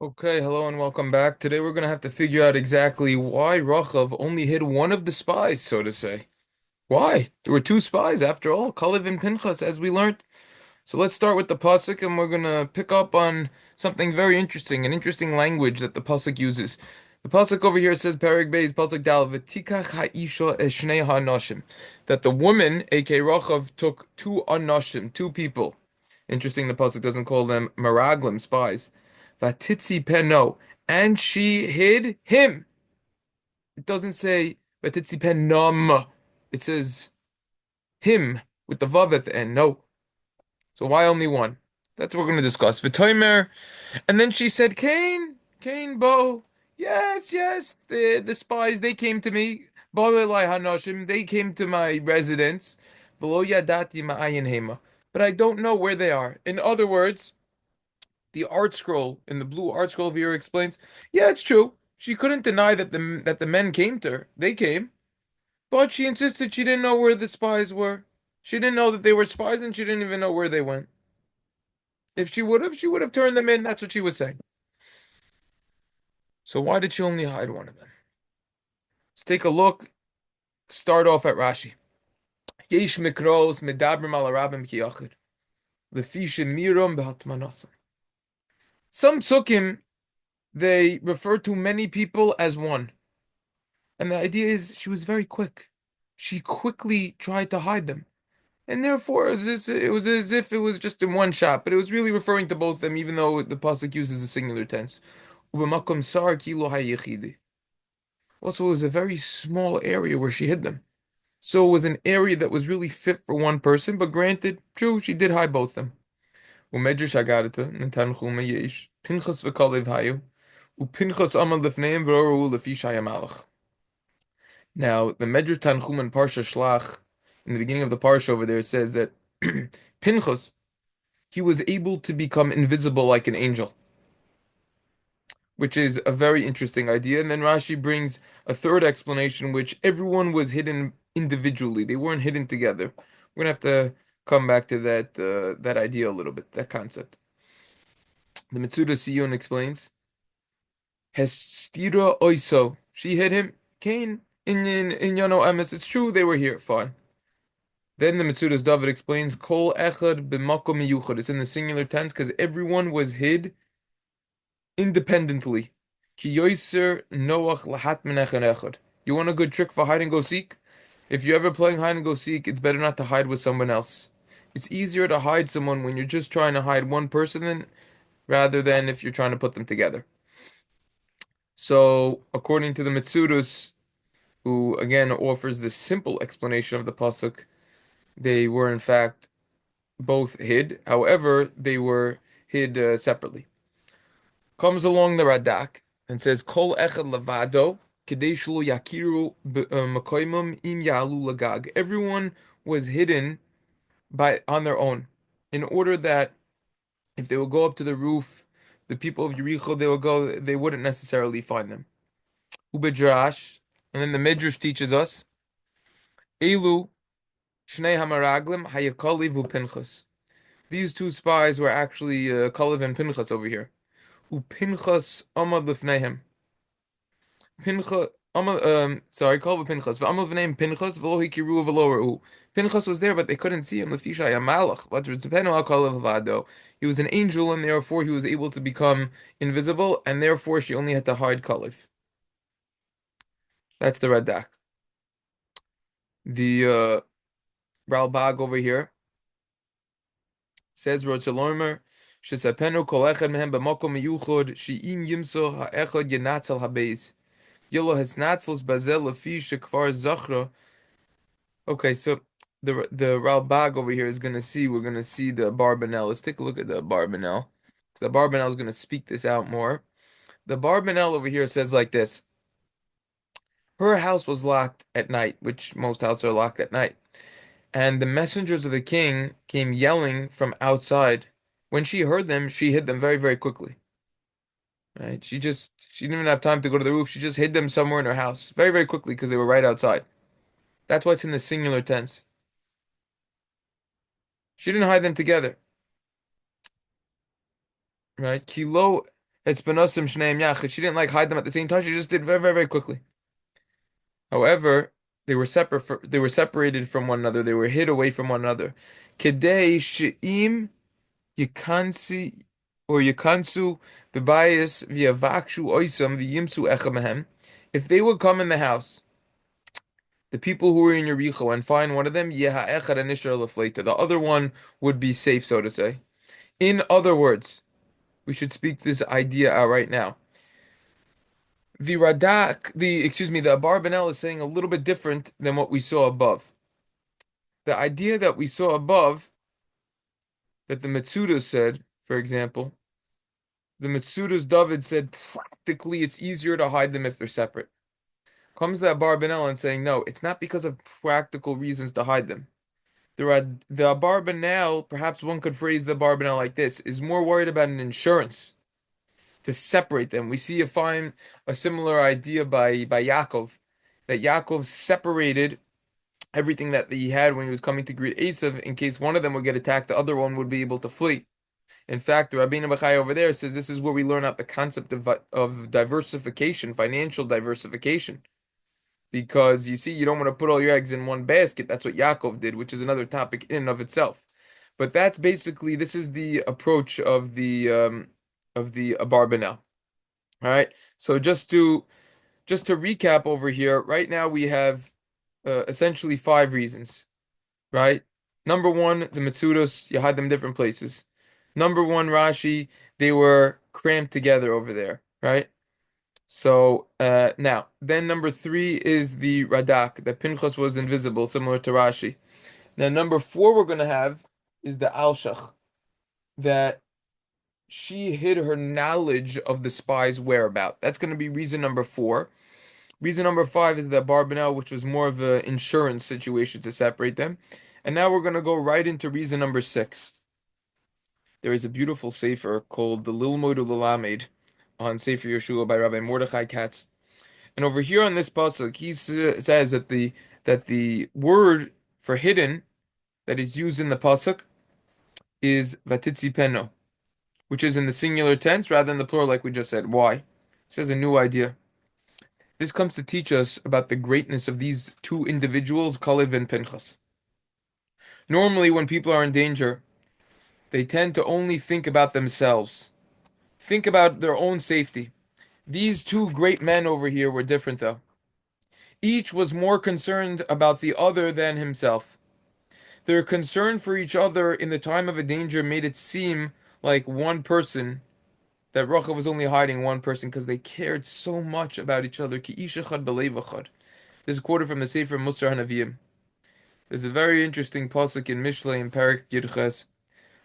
Okay, hello and welcome back. Today we're going to have to figure out exactly why Rachav only hid one of the spies, so to say. Why? There were two spies after all, Calev and Pinchas, as we learned. So let's start with the pasuk, and we're going to pick up on something very interesting, an interesting language that the pasuk uses. The pasuk over here says, Perek Beis, pasuk Dal, V'tikach ha'isha es shnei ha'anoshim, that the woman, aka Rachav, took two anoshim, two people. Interesting, the pasuk doesn't call them meraglim, spies. Vatitzi peno, and she hid him. It doesn't say Vatitzi penom. It says him with the vav at the end. No. So why only one? That's what we're going to discuss. V'toimer, and then she said, Cain, Cain, bo. Yes, yes, the spies, they came to me. Bo elai hanoshim, they came to my residence. V'lo yadati ma'ayin hema. But I don't know where they are. In other words, the art scroll in the blue art scroll here explains, yeah, it's true. She couldn't deny that the men came to her. They came, but she insisted she didn't know where the spies were. She didn't know that they were spies, and she didn't even know where they went. If she would have turned them in. That's what she was saying. So why did she only hide one of them? Let's take a look. Start off at Rashi. Yesh mikros medabrim al arabim kiyachid. Lefi shemiram behatmanasam. Some psukim, they refer to many people as one. And the idea is she was very quick. She quickly tried to hide them. And therefore, it was as if it was just in one shot, but it was really referring to both of them, even though the pasuk uses a singular tense. Ubemakom sar kilo hayechidi. Also, it was a very small area where she hid them. So it was an area that was really fit for one person, but granted, true, she did hide both of them. Umedrash agarata, netanchuma yesh, Pinchas v'kalev hayu, upinchas amal lefneim v'roru lefi shayamalach. Now, the Medrash Tanchum Parsha Shlach, in the beginning of the Parsha over there, says that Pinchas, he was able to become invisible like an angel, which is a very interesting idea. And then Rashi brings a third explanation, which everyone was hidden individually. They weren't hidden together. We're gonna have to come back to that idea a little bit, that concept. The Metzudas Tzeon explains, Hestira oiso, she hid him, Cain, in Yano Emes. It's true they were here, fine. Then the Metzudas David explains, Kol echad b'makom miyuchad. It's in the singular tense because everyone was hid independently. Ki yoiser noach lahat min echad. You want a good trick for hide and go seek? If you're ever playing hide and go seek, it's better not to hide with someone else. It's easier to hide someone when you're just trying to hide one person rather than if you're trying to put them together. So, according to the Metzudas, who again offers this simple explanation of the pasuk, they were in fact both hid. However, they were hid separately. Comes along the Radak and says, Kol echad levado, kedei shelo yakiru makoimim im yalu lagag. Everyone was hidden on their own, in order that if they would go up to the roof, the people of Yericho, they wouldn't necessarily find them. Ubedrash, and then the Midrash teaches us, Elu shnei hamaraglim hayakoliv upinchas. These two spies were actually Calev and Pinchas over here. Upinchas amad lifnehem. Pinchas, Calev Pinchas. V'amad v'neim Pinchas v'lo hikiru v'lo. Pinchas was there, but they couldn't see him. Lefisha yamalach. V'tzipenu al Calev v'ado. He was an angel, and therefore he was able to become invisible, and therefore she only had to hide Calev. That's the Radak. The Ralbag over here says Rotzalomer. Shesapenu kol echad mehem b'makom miyuchod she'im yimso ha'echad yenatzal habeis. Yolo has natzels bazel lefi shekvar zachra. Okay, so the Ralbag over here is gonna see. We're gonna see the Barbanel. Let's take a look at the Barbanel. The Barbanel is gonna speak this out more. The Barbanel over here says like this: her house was locked at night, which most houses are locked at night, and the messengers of the king came yelling from outside. When she heard them, she hid them very, very quickly. Right? She didn't even have time to go to the roof. She just hid them somewhere in her house very, very quickly because they were right outside. That's why it's in the singular tense. She didn't hide them together. Right? Kilo It's benosim shneim yachid. She didn't like hide them at the same time. She just did very, very, very quickly. However, they were separated from one another. They were hid away from one another. Kedei she'im yikansi or yikansu bebayis v'yavakshu oisam v'yimsu echa mehem. If they would come in the house, the people who were in Yericho, and find one of them, yeha echad anishar lefleita. The other one would be safe, so to say. In other words, we should speak this idea out right now. The Radak, the Abarbanel is saying a little bit different than what we saw above. The idea that we saw above, that the Metzudas said, for example, the Metzudas David said practically it's easier to hide them if they're separate. Comes that Abarbanel and saying, no, it's not because of practical reasons to hide them. The Abarbanel, perhaps one could phrase the Abarbanel like this, is more worried about an insurance to separate them. We see a similar idea by Yaakov, that Yaakov separated everything that he had when he was coming to greet Esav in case one of them would get attacked, the other one would be able to flee. In fact, the Rabbeinu Bachai over there says this is where we learn out the concept of diversification, financial diversification. Because you see, you don't want to put all your eggs in one basket. That's what Yaakov did, which is another topic in and of itself. But that's basically this is the approach of the Abarbanel. All right. So just to recap over here, right now we have essentially five reasons, right? Number one, the Metzudos, you had them different places. Number one, Rashi, they were cramped together over there, right? So now, then number three is the Radak, that Pinchas was invisible, similar to Rashi. Now, number four we're going to have is the Alshach, that she hid her knowledge of the spies' whereabout. That's going to be reason number four. Reason number five is that Barbanel, which was more of an insurance situation to separate them. And now we're going to go right into reason number six. There is a beautiful sefer called the Lilmod Ulalamed on Sefer Yehoshua by Rabbi Mordechai Katz. And over here on this pasuk, he says that the word for hidden that is used in the pasuk is vatitzipeno, which is in the singular tense rather than the plural, like we just said. Why? He says a new idea. This comes to teach us about the greatness of these two individuals, Calev and Pinchas. Normally, when people are in danger, they tend to only think about themselves, think about their own safety. These two great men over here were different, though. Each was more concerned about the other than himself. Their concern for each other in the time of a danger made it seem like one person, that Rachav was only hiding one person because they cared so much about each other. Ki ish echad b'leiv echad. This is quoted from the Sefer Musar HaNaviyim. There's a very interesting pasuk in Mishlei in Parak Yudches.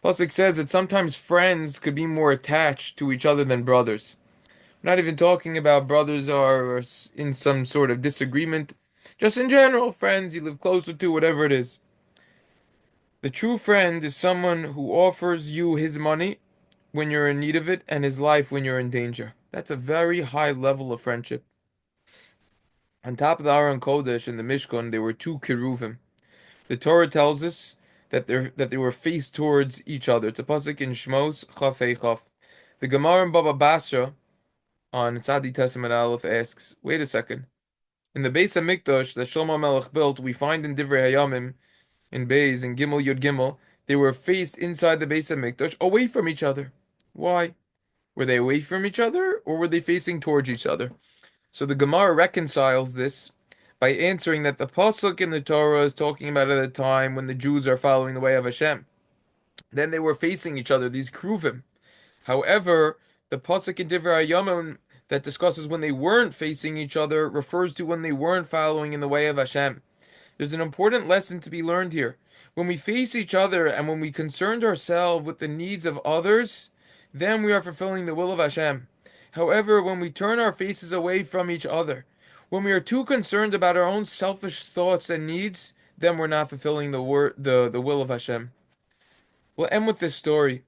Pasuk says that sometimes friends could be more attached to each other than brothers. We're not even talking about brothers are in some sort of disagreement. Just in general, friends you live closer to, whatever it is. The true friend is someone who offers you his money when you're in need of it and his life when you're in danger. That's a very high level of friendship. On top of the Aron Kodesh and the Mishkan, there were two Keruvim. The Torah tells us that they were faced towards each other. It's a pasuk in Shmos Chaf Hey Chaf. The Gemara in Baba Basra on Tzadi Testament Aleph asks, wait a second. In the Beis HaMikdash that Shlomo Melech built, we find in Divrei Hayamim, in Beis, in Gimel Yud Gimel, they were faced inside the Beis HaMikdash away from each other. Why? Were they away from each other, or were they facing towards each other? So the Gemara reconciles this by answering that the pasuk in the Torah is talking about at a time when the Jews are following the way of Hashem. Then they were facing each other, these kruvim. However, the pasuk in Divrei Hayamim that discusses when they weren't facing each other refers to when they weren't following in the way of Hashem. There's an important lesson to be learned here. When we face each other and when we concern ourselves with the needs of others, then we are fulfilling the will of Hashem. However, when we turn our faces away from each other, when we are too concerned about our own selfish thoughts and needs, then we're not fulfilling the will of Hashem. We'll end with this story.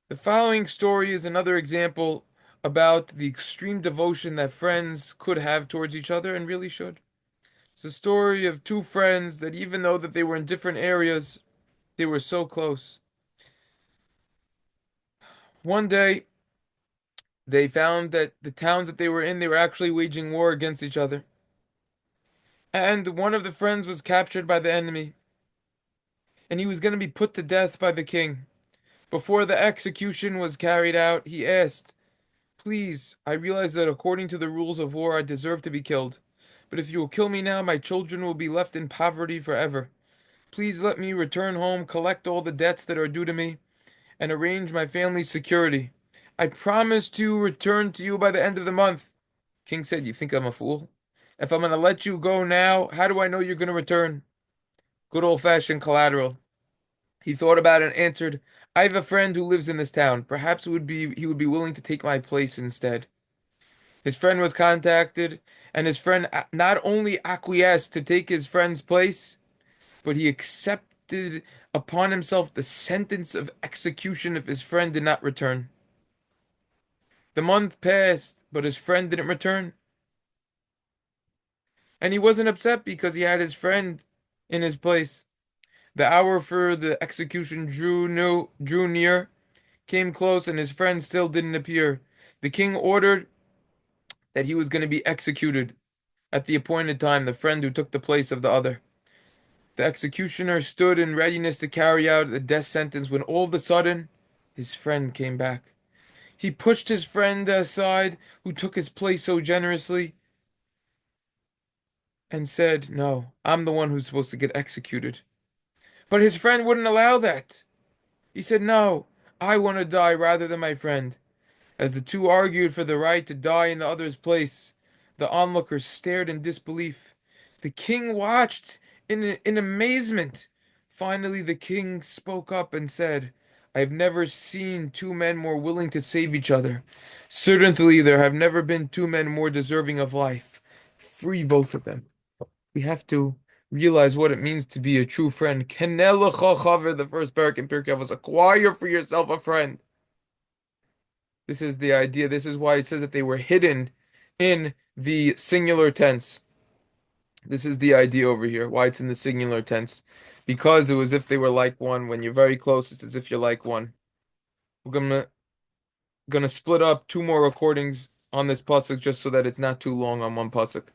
The following story is another example about the extreme devotion that friends could have towards each other and really should. It's a story of two friends that even though that they were in different areas, they were so close. One day, they found that the towns that they were in, they were actually waging war against each other. And one of the friends was captured by the enemy, and he was going to be put to death by the king. Before the execution was carried out, he asked, "Please, I realize that according to the rules of war, I deserve to be killed. But if you will kill me now, my children will be left in poverty forever. Please let me return home, collect all the debts that are due to me, and arrange my family's security. I promise to return to you by the end of the month." King said, "You think I'm a fool? If I'm going to let you go now, how do I know you're going to return?" Good old-fashioned collateral. He thought about it and answered, "I have a friend who lives in this town. Perhaps he would be willing to take my place instead." His friend was contacted, and his friend not only acquiesced to take his friend's place, but he accepted upon himself the sentence of execution if his friend did not return. The month passed, but his friend didn't return. And he wasn't upset because he had his friend in his place. The hour for the execution drew near, came close, and his friend still didn't appear. The king ordered that he was going to be executed at the appointed time, the friend who took the place of the other. The executioner stood in readiness to carry out the death sentence when all of a sudden his friend came back. He pushed his friend aside, who took his place so generously, and said, "No, I'm the one who's supposed to get executed." But his friend wouldn't allow that. He said, "No, I want to die rather than my friend." As the two argued for the right to die in the other's place, the onlookers stared in disbelief. The king watched in amazement. Finally, the king spoke up and said, "I have never seen two men more willing to save each other. Certainly, there have never been two men more deserving of life. Free both of them." We have to realize what it means to be a true friend. Kenel l'chachaver, the first parak in Pirkei Avos, acquire for yourself a friend. This is the idea. This is why it says that they were hidden in the singular tense. This is the idea over here, why it's in the singular tense. Because it was if they were like one. When you're very close, it's as if you're like one. We're gonna split up two more recordings on this pasuk just so that it's not too long on one pasuk.